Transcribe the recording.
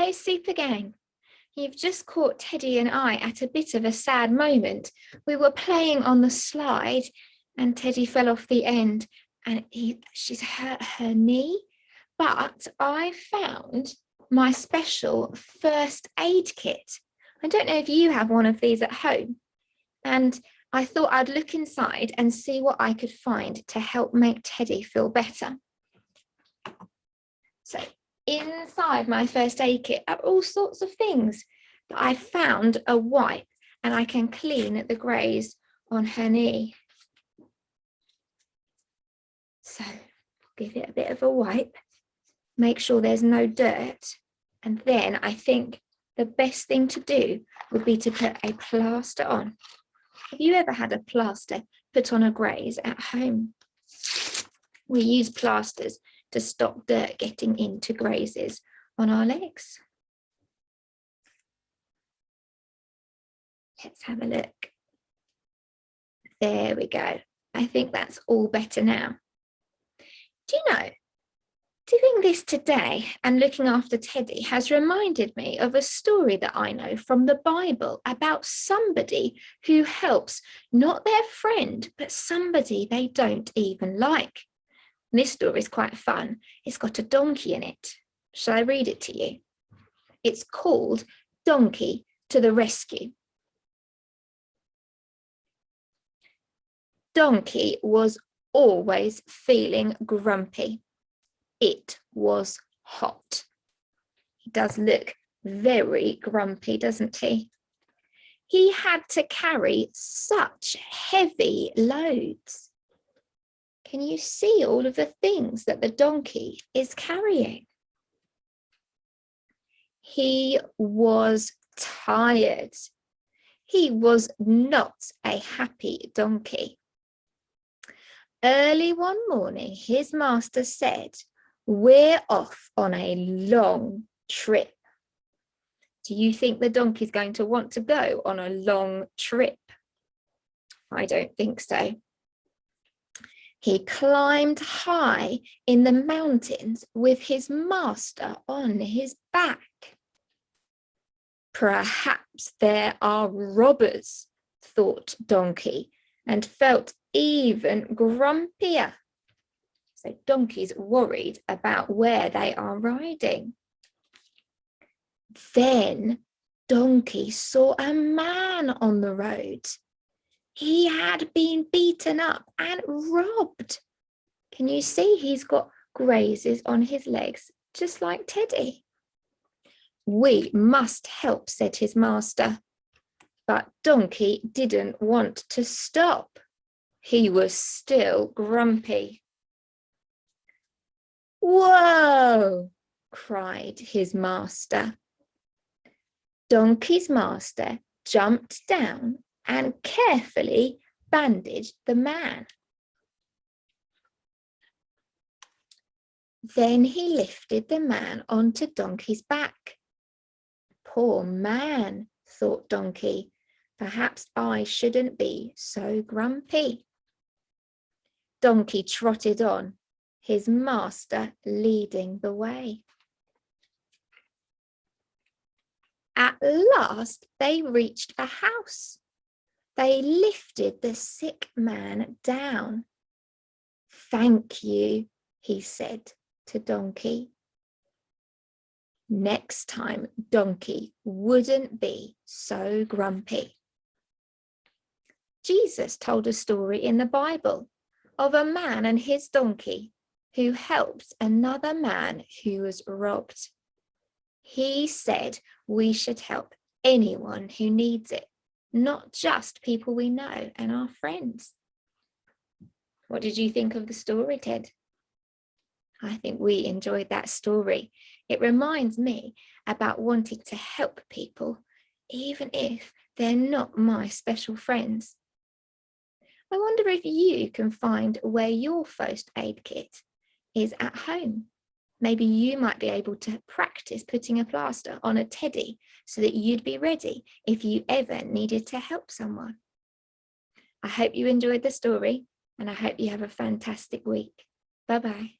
Hello, Supergang. You've just caught Teddy and I at a bit of a sad moment. We were playing on the slide and Teddy fell off the end and she's hurt her knee. But I found my special first aid kit. I don't know if you have one of these at home. And I thought I'd look inside and see what I could find to help make Teddy feel better. So inside my first aid kit are all sorts of things. But I found a wipe and I can clean the graze on her knee. So give it a bit of a wipe, make sure there's no dirt. And then I think the best thing to do would be to put a plaster on. Have you ever had a plaster put on a graze at home? We use plasters to stop dirt getting into grazes on our legs. Let's have a look. There we go. I think that's all better now. Do you know, doing this today and looking after Teddy has reminded me of a story that I know from the Bible about somebody who helps not their friend, but somebody they don't even like. And this story is quite fun. It's got a donkey in it. Shall I read it to you? It's called Donkey to the Rescue. Donkey was always feeling grumpy. It was hot. He does look very grumpy, doesn't he? He had to carry such heavy loads. Can you see all of the things that the donkey is carrying? He was tired. He was not a happy donkey. Early one morning, his master said, "We're off on a long trip." Do you think the donkey's going to want to go on a long trip? I don't think so. He climbed high in the mountains with his master on his back. Perhaps there are robbers, thought Donkey, and felt even grumpier. So Donkey's worried about where they are riding. Then Donkey saw a man on the road. He had been beaten up and robbed. Can you see he's got grazes on his legs, just like Teddy? "We must help," said his master. But Donkey didn't want to stop. He was still grumpy. "Whoa!" cried his master. Donkey's master jumped down and carefully bandaged the man. Then he lifted the man onto Donkey's back. Poor man, thought Donkey. Perhaps I shouldn't be so grumpy. Donkey trotted on, his master leading the way. At last, they reached a house. They lifted the sick man down. "Thank you," he said to Donkey. Next time, Donkey wouldn't be so grumpy. Jesus told a story in the Bible of a man and his donkey who helped another man who was robbed. He said we should help anyone who needs it, not just people we know and our friends. What did you think of the story, Ted? I think we enjoyed that story. It reminds me about wanting to help people, even if they're not my special friends. I wonder if you can find where your first aid kit is at home. Maybe you might be able to practice putting a plaster on a teddy so that you'd be ready if you ever needed to help someone. I hope you enjoyed the story and I hope you have a fantastic week. Bye-bye.